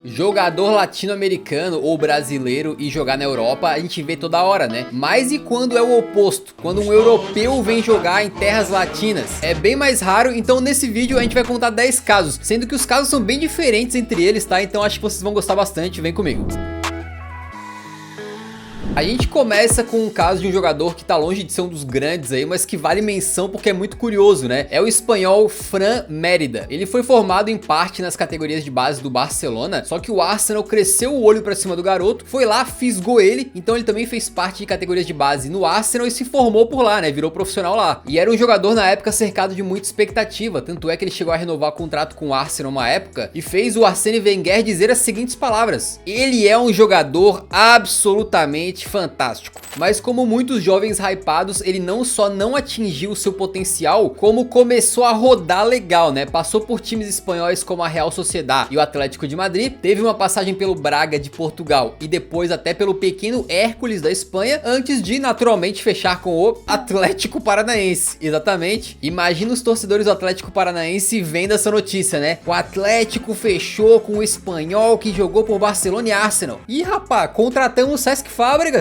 Jogador latino-americano ou brasileiro e jogar na Europa a gente vê toda hora, né? Mas e quando é o oposto? Quando um europeu vem jogar em terras latinas? É bem mais raro, então nesse vídeo a gente vai contar 10 casos, sendo que os casos são bem diferentes entre eles, tá? Então acho que vocês vão gostar bastante, vem comigo. A gente começa com um caso de um jogador que tá longe de ser um dos grandes aí, mas que vale menção porque é muito curioso, né? É o espanhol Fran Mérida. Ele foi formado em parte nas categorias de base do Barcelona, só que o Arsenal cresceu o olho pra cima do garoto, foi lá, fisgou ele, então ele também fez parte de categorias de base no Arsenal e se formou por lá, né? Virou profissional lá. E era um jogador na época cercado de muita expectativa, tanto é que ele chegou a renovar o contrato com o Arsenal uma época e fez o Arsène Wenger dizer as seguintes palavras: ele é um jogador absolutamente fantástico. Mas como muitos jovens hypados, ele não só não atingiu o seu potencial, como começou a rodar legal, né? Passou por times espanhóis como a Real Sociedad e o Atlético de Madrid, teve uma passagem pelo Braga de Portugal e depois até pelo pequeno Hércules da Espanha, antes de naturalmente fechar com o Atlético Paranaense. Exatamente. Imagina os torcedores do Atlético Paranaense vendo essa notícia, né? O Atlético fechou com o espanhol que jogou por Barcelona e Arsenal. Ih, rapaz, contratamos o Cesc Fábregas.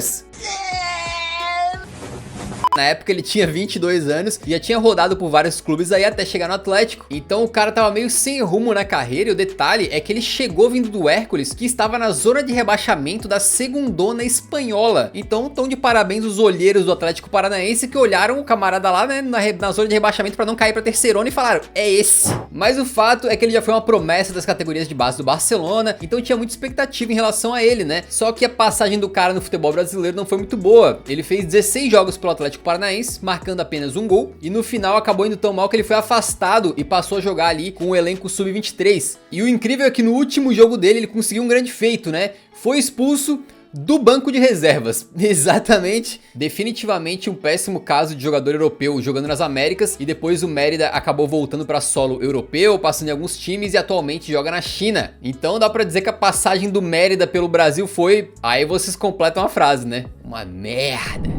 Na época ele tinha 22 anos e já tinha rodado por vários clubes aí até chegar no Atlético. Então o cara tava meio sem rumo na carreira e o detalhe é que ele chegou vindo do Hércules, que estava na zona de rebaixamento da segundona espanhola. Então tão de parabéns os olheiros do Atlético Paranaense que olharam o camarada lá, né, na zona de rebaixamento para não cair pra terceirona e falaram, é esse. Mas o fato é que ele já foi uma promessa das categorias de base do Barcelona, então tinha muita expectativa em relação a ele, né? Só que a passagem do cara no futebol brasileiro não foi muito boa. Ele fez 16 jogos pelo Atlético Paranaense, marcando apenas um gol, e no final acabou indo tão mal que ele foi afastado e passou a jogar ali com o elenco sub-23. E o incrível é que no último jogo dele ele conseguiu um grande feito, né? Foi expulso do banco de reservas. Exatamente. Definitivamente um péssimo caso de jogador europeu jogando nas Américas, e depois o Mérida acabou voltando para solo europeu, passando em alguns times e atualmente joga na China. Então dá pra dizer que a passagem do Mérida pelo Brasil foi... Aí vocês completam a frase, né? Uma merda.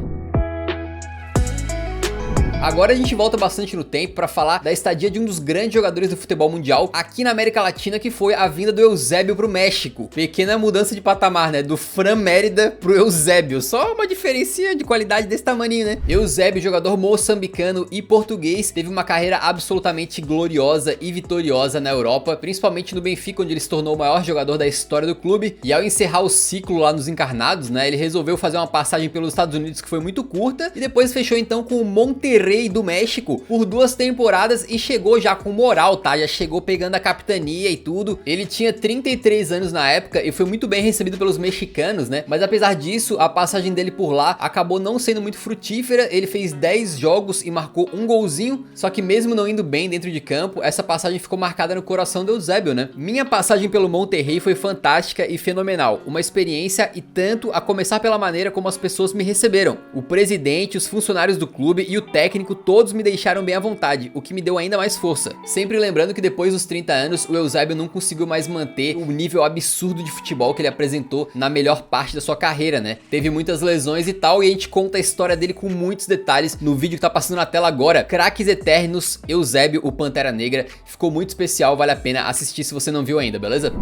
Agora a gente volta bastante no tempo para falar da estadia de um dos grandes jogadores do futebol mundial aqui na América Latina, que foi a vinda do Eusébio pro México. Pequena mudança de patamar, né? Do Fran Mérida pro Eusébio. Só uma diferença de qualidade desse tamanho, né? Eusébio, jogador moçambicano e português, teve uma carreira absolutamente gloriosa e vitoriosa na Europa, principalmente no Benfica, onde ele se tornou o maior jogador da história do clube. E ao encerrar o ciclo lá nos Encarnados, né? Ele resolveu fazer uma passagem pelos Estados Unidos que foi muito curta e depois fechou então com o Monterrey do México por 2 temporadas e chegou já com moral, tá? Já chegou pegando a capitania e tudo. Ele tinha 33 anos na época e foi muito bem recebido pelos mexicanos, né? Mas apesar disso, a passagem dele por lá acabou não sendo muito frutífera. Ele fez 10 jogos e marcou um golzinho, só que mesmo não indo bem dentro de campo, essa passagem ficou marcada no coração do Eusébio, né? Minha passagem pelo Monterrey foi fantástica e fenomenal, uma experiência e tanto, a começar pela maneira como as pessoas me receberam. O presidente, os funcionários do clube e o técnico, todos me deixaram bem à vontade, o que me deu ainda mais força. Sempre lembrando que depois dos 30 anos, o Eusébio não conseguiu mais manter o nível absurdo de futebol que ele apresentou na melhor parte da sua carreira, né? Teve muitas lesões e tal, e a gente conta a história dele com muitos detalhes no vídeo que tá passando na tela agora. Craques Eternos, Eusébio, o Pantera Negra. Ficou muito especial, vale a pena assistir se você não viu ainda, beleza?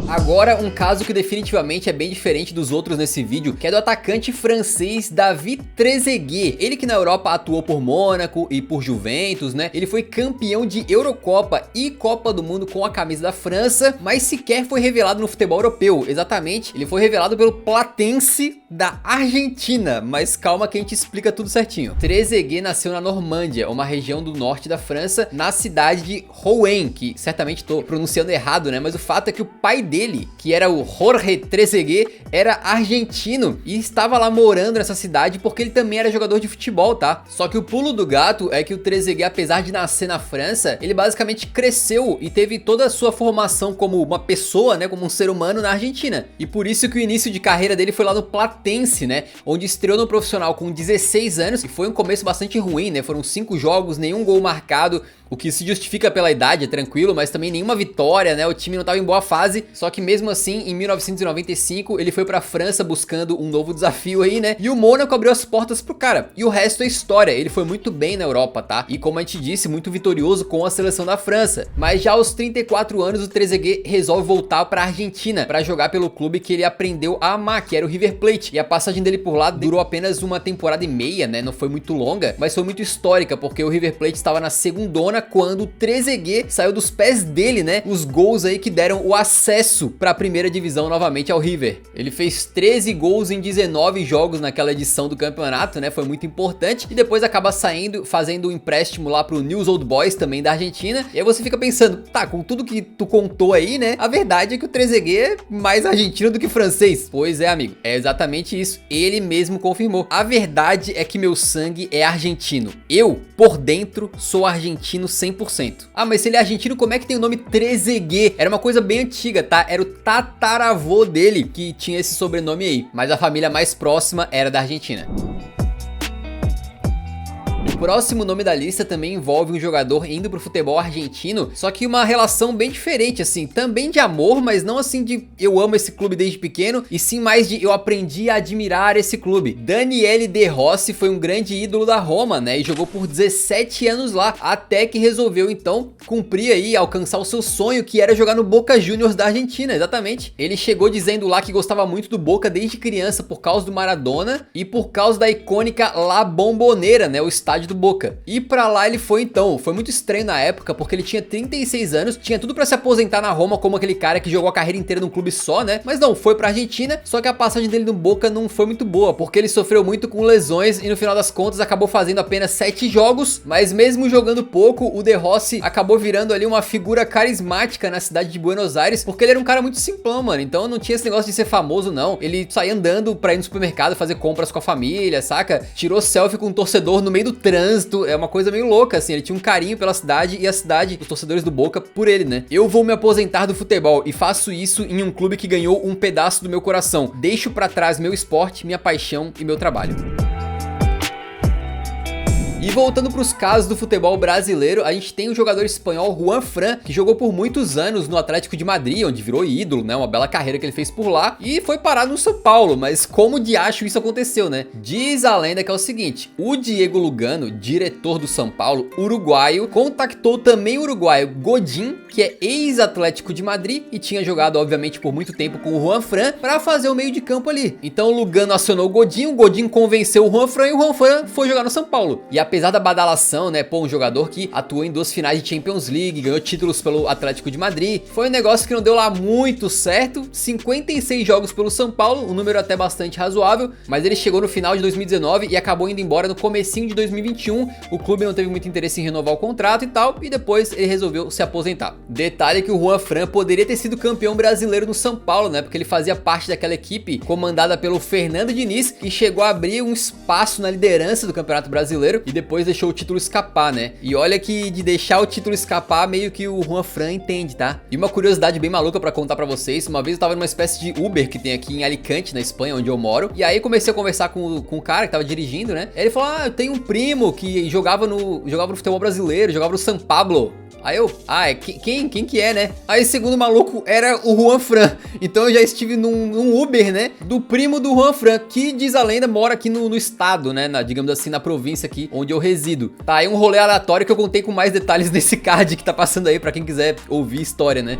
Agora um caso que definitivamente é bem diferente dos outros nesse vídeo, que é do atacante francês David Trezeguet. Ele que na Europa atuou por Mônaco e por Juventus, né? Ele foi campeão de Eurocopa e Copa do Mundo com a camisa da França, mas sequer foi revelado no futebol europeu. Exatamente, ele foi revelado pelo Platense da Argentina, mas calma que a gente explica tudo certinho. Trezeguet nasceu na Normândia, uma região do norte da França, na cidade de Rouen, que certamente tô pronunciando errado, né? Mas o fato é que o pai dele, que era o Jorge Trezeguet, era argentino e estava lá morando nessa cidade porque ele também era jogador de futebol, tá? Só que o pulo do gato é que o Trezeguet, apesar de nascer na França, ele basicamente cresceu e teve toda a sua formação como uma pessoa, né, como um ser humano na Argentina. E por isso que o início de carreira dele foi lá no Platense, né, onde estreou no profissional com 16 anos e foi um começo bastante ruim, né? Foram 5 jogos, nenhum gol marcado. o que se justifica pela idade, é tranquilo, mas também nenhuma vitória, né? O time não tava em boa fase, só que mesmo assim, em 1995, ele foi pra França buscando um novo desafio aí, né? E o Mônaco abriu as portas pro cara. E o resto é história, ele foi muito bem na Europa, tá? E como a gente disse, muito vitorioso com a seleção da França. Mas já aos 34 anos, o Trezeguet resolve voltar pra Argentina, pra jogar pelo clube que ele aprendeu a amar, que era o River Plate. E a passagem dele por lá durou apenas uma temporada e meia, né? Não foi muito longa, mas foi muito histórica, porque o River Plate estava na segundona quando o Trezeguet saiu dos pés dele, né? Os gols aí que deram o acesso para a primeira divisão novamente ao River. Ele fez 13 gols em 19 jogos naquela edição do campeonato, né? Foi muito importante. E depois acaba saindo, fazendo um empréstimo lá pro Newell's Old Boys, também da Argentina. E aí você fica pensando, tá, com tudo que tu contou aí, né? A verdade é que o Trezeguet é mais argentino do que francês. Pois é, amigo, é exatamente isso. Ele mesmo confirmou. A verdade é que meu sangue é argentino. Eu, por dentro, sou argentino 100%. Ah, mas se ele é argentino, como é que tem o nome Trezeguet? Era uma coisa bem antiga, tá? Era o tataravô dele que tinha esse sobrenome aí. Mas a família mais próxima era da Argentina. O próximo nome da lista também envolve um jogador indo pro futebol argentino, só que uma relação bem diferente, assim, também de amor, mas não assim de eu amo esse clube desde pequeno, e sim mais de eu aprendi a admirar esse clube. Daniele De Rossi foi um grande ídolo da Roma, né, e jogou por 17 anos lá, até que resolveu então cumprir aí, alcançar o seu sonho, que era jogar no Boca Juniors da Argentina, exatamente. Ele chegou dizendo lá que gostava muito do Boca desde criança por causa do Maradona e por causa da icônica La Bombonera, né, o estádio do Boca. E pra lá ele foi então. Foi muito estranho na época, porque ele tinha 36 anos, tinha tudo pra se aposentar na Roma como aquele cara que jogou a carreira inteira num clube só, né? Mas não, foi pra Argentina, só que a passagem dele no Boca não foi muito boa, porque ele sofreu muito com lesões e no final das contas acabou fazendo apenas 7 jogos, mas mesmo jogando pouco, o De Rossi acabou virando ali uma figura carismática na cidade de Buenos Aires, porque ele era um cara muito simplão, mano. Então não tinha esse negócio de ser famoso, não. Ele saía andando pra ir no supermercado fazer compras com a família, saca? Tirou selfie com um torcedor no meio do trânsito, é uma coisa meio louca, assim, ele tinha um carinho pela cidade e a cidade, os torcedores do Boca, por ele, né? Eu vou me aposentar do futebol e faço isso em um clube que ganhou um pedaço do meu coração. Deixo pra trás meu esporte, minha paixão e meu trabalho. E voltando para os casos do futebol brasileiro, a gente tem o jogador espanhol Juan Fran, que jogou por muitos anos no Atlético de Madrid, onde virou ídolo, né? Uma bela carreira que ele fez por lá, e foi parar no São Paulo. Mas como de acho isso aconteceu, né? Diz a lenda que é o seguinte: o Diego Lugano, diretor do São Paulo, uruguaio, contactou também o uruguaio Godin, que é ex-Atlético de Madrid e tinha jogado, obviamente, por muito tempo com o Juan Fran, para fazer o meio de campo ali. Então o Lugano acionou o Godin convenceu o Juan Fran e o Juan Fran foi jogar no São Paulo. E apesar da badalação, né, pô, um jogador que atuou em 2 finais de Champions League, ganhou títulos pelo Atlético de Madrid, foi um negócio que não deu lá muito certo. 56 jogos pelo São Paulo, um número até bastante razoável, mas ele chegou no final de 2019 e acabou indo embora no comecinho de 2021. O clube não teve muito interesse em renovar o contrato e tal, e depois ele resolveu se aposentar. Detalhe que o Juan Fran poderia ter sido campeão brasileiro no São Paulo, né, porque ele fazia parte daquela equipe comandada pelo Fernando Diniz, que chegou a abrir um espaço na liderança do Campeonato Brasileiro e depois deixou o título escapar, né? E olha que de deixar o título escapar meio que o Juan Fran entende, tá? E uma curiosidade bem maluca pra contar pra vocês: uma vez eu tava numa espécie de Uber que tem aqui em Alicante, na Espanha, onde eu moro, e aí comecei a conversar com o cara que tava dirigindo, né? Ele falou: ah, eu tenho um primo que jogava no futebol brasileiro, jogava no São Paulo. Aí eu, quem que é, né? Aí segundo o maluco era o Juan Fran. Então eu já estive num Uber, né, do primo do Juan Fran, que diz a lenda mora aqui no estado, né, digamos assim, na província aqui onde eu resido. Tá aí um rolê aleatório que eu contei com mais detalhes nesse card que tá passando aí pra quem quiser ouvir história, né?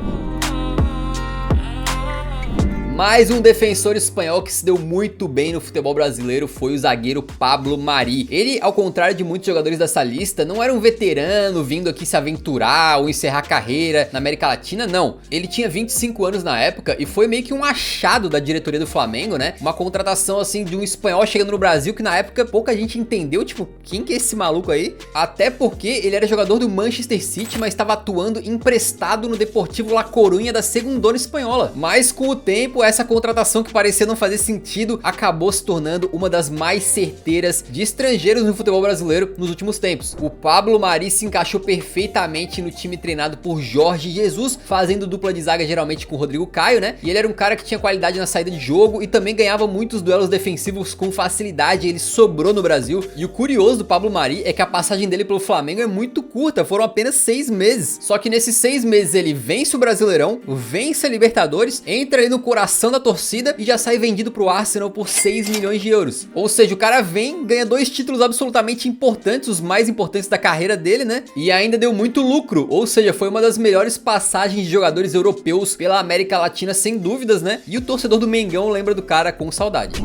Mais um defensor espanhol que se deu muito bem no futebol brasileiro foi o zagueiro Pablo Mari. Ele, ao contrário de muitos jogadores dessa lista, não era um veterano vindo aqui se aventurar ou encerrar carreira na América Latina, não. Ele tinha 25 anos na época e foi meio que um achado da diretoria do Flamengo, né? Uma contratação assim de um espanhol chegando no Brasil que na época pouca gente entendeu, tipo, quem que é esse maluco aí? Até porque ele era jogador do Manchester City, mas estava atuando emprestado no Deportivo La Coruña da segundona espanhola. Mas com o tempo essa contratação que parecia não fazer sentido acabou se tornando uma das mais certeiras de estrangeiros no futebol brasileiro nos últimos tempos. O Pablo Mari se encaixou perfeitamente no time treinado por Jorge Jesus, fazendo dupla de zaga geralmente com o Rodrigo Caio, né? E ele era um cara que tinha qualidade na saída de jogo e também ganhava muitos duelos defensivos com facilidade. Ele sobrou no Brasil. E o curioso do Pablo Mari é que a passagem dele pelo Flamengo é muito curta, foram apenas 6 meses. Só que nesses 6 meses ele vence o Brasileirão, vence a Libertadores, entra ali no coração da torcida e já sai vendido pro Arsenal por 6 milhões de euros. Ou seja, o cara vem, ganha 2 títulos absolutamente importantes, os mais importantes da carreira dele, né? E ainda deu muito lucro, ou seja, foi uma das melhores passagens de jogadores europeus pela América Latina, sem dúvidas, né? E o torcedor do Mengão lembra do cara com saudade.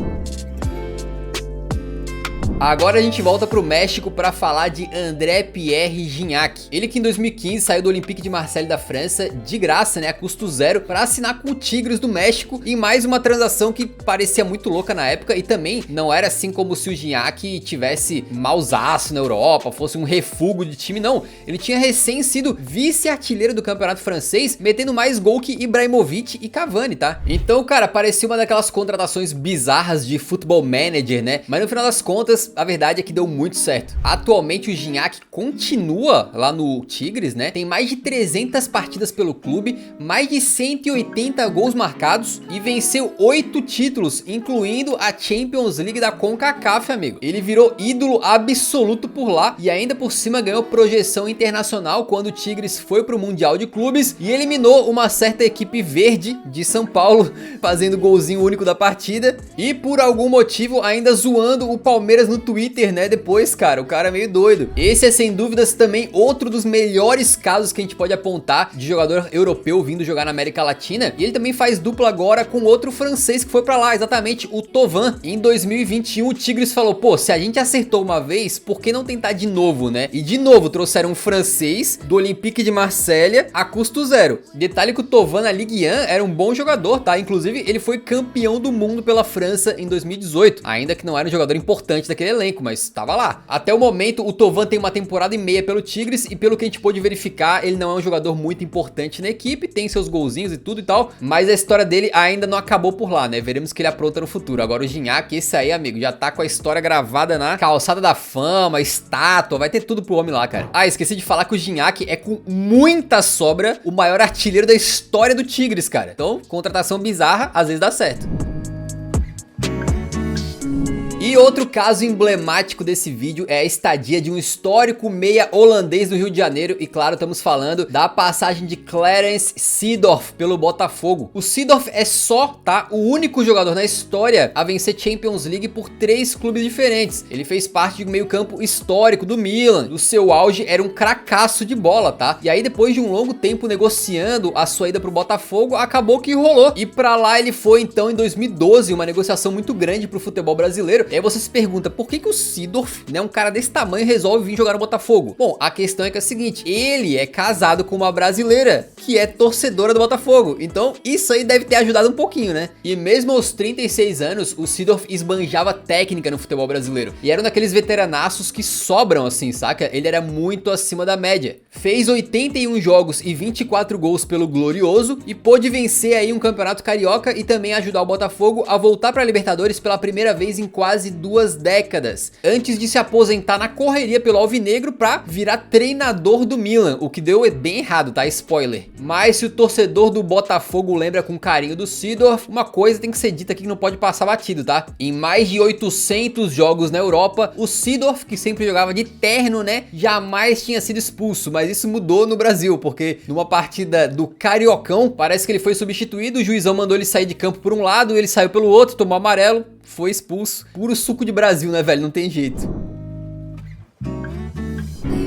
Agora a gente volta pro México para falar de André Pierre Gignac. Ele que em 2015 saiu do Olympique de Marseille da França de graça, né, a custo zero, para assinar com o Tigres do México, em mais uma transação que parecia muito louca na época e também não era assim como se o Gignac tivesse mausaço na Europa, fosse um refúgio de time, não. Ele tinha recém sido vice-artilheiro do campeonato francês, metendo mais gol que Ibrahimovic e Cavani, tá? Então, cara, parecia uma daquelas contratações bizarras de Football Manager, né? Mas no final das contas, a verdade é que deu muito certo. Atualmente o Gignac continua lá no Tigres, né? Tem mais de 300 partidas pelo clube, mais de 180 gols marcados e venceu 8 títulos, incluindo a Champions League da CONCACAF, amigo. Ele virou ídolo absoluto por lá e ainda por cima ganhou projeção internacional quando o Tigres foi pro Mundial de Clubes e eliminou uma certa equipe verde de São Paulo, fazendo golzinho único da partida e por algum motivo ainda zoando o Palmeiras no Twitter, né? Depois, cara, o cara é meio doido. Esse é sem dúvidas também outro dos melhores casos que a gente pode apontar de jogador europeu vindo jogar na América Latina. E ele também faz dupla agora com outro francês que foi pra lá, exatamente, o Thauvin. Em 2021 o Tigres falou, pô, se a gente acertou uma vez, por que não tentar de novo, né? E de novo trouxeram um francês do Olympique de Marselha a custo zero. Detalhe que o Thauvin na Ligue 1 era um bom jogador, tá? Inclusive ele foi campeão do mundo pela França em 2018, ainda que não era um jogador importante daquele elenco, mas estava lá. Até o momento, o Thauvin tem uma temporada e meia pelo Tigres e pelo que a gente pôde verificar, ele não é um jogador muito importante na equipe, tem seus golzinhos e tudo e tal, mas a história dele ainda não acabou por lá, né? Veremos que ele apronta no futuro. Agora o Gignac, esse aí, amigo, já tá com a história gravada na calçada da fama, estátua, vai ter tudo pro homem lá, cara. Ah, esqueci de falar que o Gignac é com muita sobra o maior artilheiro da história do Tigres, cara. Então, contratação bizarra, às vezes dá certo. E outro caso emblemático desse vídeo é a estadia de um histórico meia holandês do Rio de Janeiro e claro, estamos falando da passagem de Clarence Seedorf pelo Botafogo. O Seedorf é só, tá, o único jogador na história a vencer Champions League por 3 clubes diferentes. Ele fez parte de um meio campo histórico do Milan, no seu auge era um cracaço de bola, tá? E aí depois de um longo tempo negociando a sua ida pro Botafogo, acabou que rolou. E pra lá ele foi então em 2012, uma negociação muito grande pro futebol brasileiro. E aí você se pergunta, por que o Seedorf, né, um cara desse tamanho, resolve vir jogar no Botafogo? Bom, a questão é que é a seguinte, ele é casado com uma brasileira que é torcedora do Botafogo, então isso aí deve ter ajudado um pouquinho, né? E mesmo aos 36 anos, o Seedorf esbanjava técnica no futebol brasileiro, e era um daqueles veteranaços que sobram assim, saca? Ele era muito acima da média. Fez 81 jogos e 24 gols pelo Glorioso, e pôde vencer aí um campeonato carioca e também ajudar o Botafogo a voltar pra Libertadores pela primeira vez em quase 2 décadas, antes de se aposentar na correria pelo Alvinegro pra virar treinador do Milan, o que deu bem errado, tá? Spoiler. Mas se o torcedor do Botafogo lembra com carinho do Seedorf, uma coisa tem que ser dita aqui que não pode passar batido, tá? Em mais de 800 jogos na Europa, o Seedorf, que sempre jogava de terno, né, jamais tinha sido expulso, mas isso mudou no Brasil, porque numa partida do Cariocão, parece que ele foi substituído, o juizão mandou ele sair de campo por um lado, ele saiu pelo outro, tomou amarelo, foi expulso. Puro suco de Brasil, né, velho? Não tem jeito.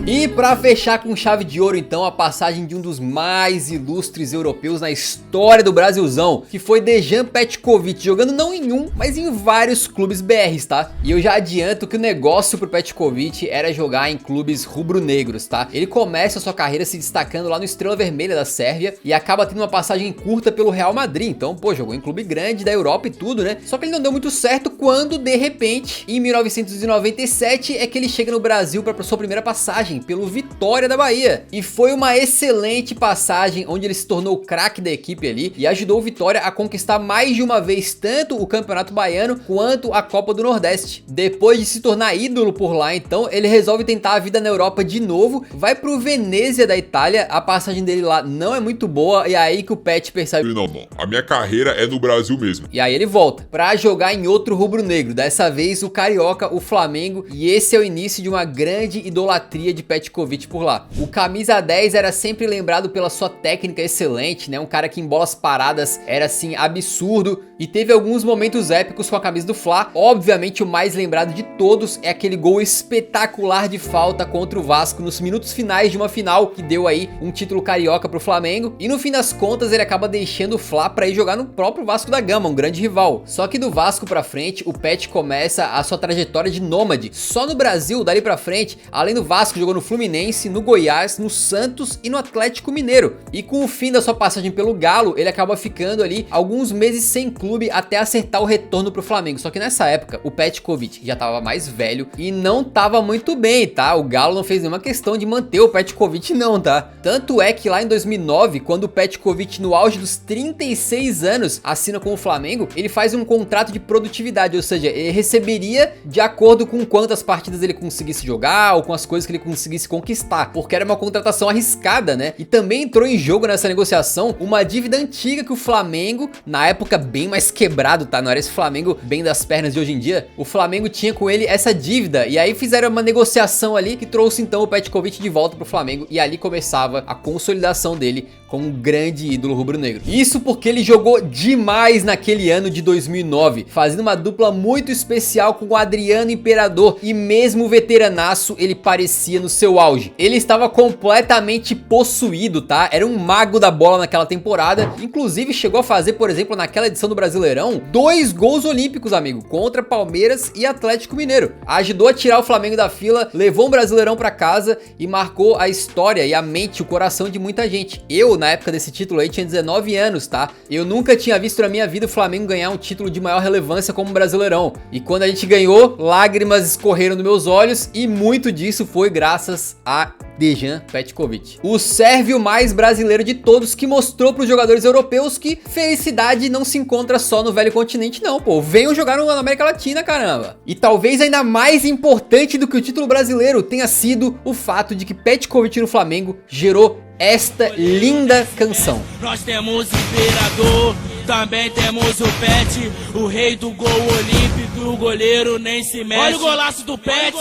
E pra fechar com chave de ouro então, a passagem de um dos mais ilustres europeus na história do Brasilzão, que foi Dejan Petkovic, jogando não em um, mas em vários clubes BRs, tá? E eu já adianto que o negócio pro Petkovic era jogar em clubes rubro-negros, tá? Ele começa a sua carreira se destacando lá no Estrela Vermelha da Sérvia e acaba tendo uma passagem curta pelo Real Madrid, então, pô, jogou em clube grande da Europa e tudo, né? Só que ele não deu muito certo quando, de repente, em 1997, é que ele chega no Brasil pra sua primeira passagem. passagem pelo Vitória da Bahia. E foi uma excelente passagem, onde ele se tornou o craque da equipe ali e ajudou o Vitória a conquistar mais de uma vez tanto o Campeonato Baiano quanto a Copa do Nordeste. Depois de se tornar ídolo por lá, então, ele resolve tentar a vida na Europa de novo, vai pro Venezia da Itália, a passagem dele lá não é muito boa e é aí que o Pet percebe: não, a minha carreira é no Brasil mesmo. E aí ele volta pra jogar em outro rubro-negro, dessa vez o Carioca, o Flamengo, e esse é o início de uma grande idolatria de Petkovic por lá. O camisa 10 era sempre lembrado pela sua técnica excelente, né? Um cara que em bolas paradas era assim absurdo e teve alguns momentos épicos com a camisa do Fla. Obviamente o mais lembrado de todos é aquele gol espetacular de falta contra o Vasco nos minutos finais de uma final que deu aí um título carioca pro Flamengo, e no fim das contas ele acaba deixando o Fla pra ir jogar no próprio Vasco da Gama, um grande rival. Só que do Vasco pra frente, o Pet começa a sua trajetória de nômade. Só no Brasil, dali pra frente, além do Vasco, jogou no Fluminense, no Goiás, no Santos e no Atlético Mineiro. E com o fim da sua passagem pelo Galo, ele acaba ficando ali alguns meses sem clube até acertar o retorno pro Flamengo. Só que nessa época, o Petkovic já tava mais velho e não tava muito bem, tá? O Galo não fez nenhuma questão de manter o Petkovic não, tá? Tanto é que lá em 2009, quando o Petkovic, no auge dos 36 anos, assina com o Flamengo, ele faz um contrato de produtividade, ou seja, ele receberia de acordo com quantas partidas ele conseguisse jogar ou com as coisas que ele conseguisse conquistar, porque era uma contratação arriscada, né? E também entrou em jogo nessa negociação uma dívida antiga que o Flamengo, na época bem mais quebrado, tá? Não era esse Flamengo bem das pernas de hoje em dia. O Flamengo tinha com ele essa dívida e aí fizeram uma negociação ali que trouxe então o Petkovic de volta pro Flamengo e ali começava a consolidação dele como um grande ídolo rubro-negro. Isso porque ele jogou demais naquele ano de 2009, fazendo uma dupla muito especial com o Adriano Imperador, e mesmo veteranaço, ele parecia no seu auge. Ele estava completamente possuído, tá? Era um mago da bola naquela temporada, inclusive chegou a fazer, por exemplo, naquela edição do Brasileirão, 2 gols olímpicos, amigo, contra Palmeiras e Atlético Mineiro. Ajudou a tirar o Flamengo da fila, levou um Brasileirão pra casa e marcou a história e a mente, o coração de muita gente. Eu, na época desse título aí, tinha 19 anos, tá? Eu nunca tinha visto na minha vida o Flamengo ganhar um título de maior relevância como Brasileirão. E quando a gente ganhou, lágrimas escorreram dos meus olhos e muito disso foi graças a Dejan Petkovic, o sérvio mais brasileiro de todos, que mostrou para os jogadores europeus que felicidade não se encontra só no velho continente não, pô. Venham jogar na América Latina, caramba. E talvez ainda mais importante do que o título brasileiro tenha sido o fato de que Petkovic no Flamengo gerou esta linda canção. Nós temos o Imperador, também temos o Pet, o rei do gol olímpico, o goleiro nem se mexe. Olha o golaço do Pet.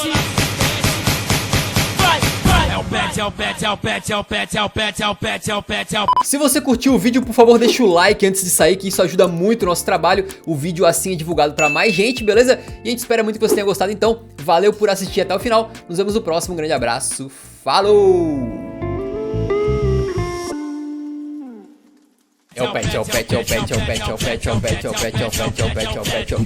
É o Pet, é o Pet, é o Pet, é o Pet, é o Pet, é o Pet, é o Pet, é o Pet. Se você curtiu o vídeo, por favor, deixa o like antes de sair, que isso ajuda muito o nosso trabalho. O vídeo assim é divulgado pra mais gente, beleza? E a gente espera muito que você tenha gostado, então valeu por assistir até o final. Nos vemos no próximo, um grande abraço, falou! É o Pet, é o Pet, é o Pet, é o Pet, é o Pet, é o Pet, é o Pet, é o Pet, é o Pet, é o Pet, é o Pet.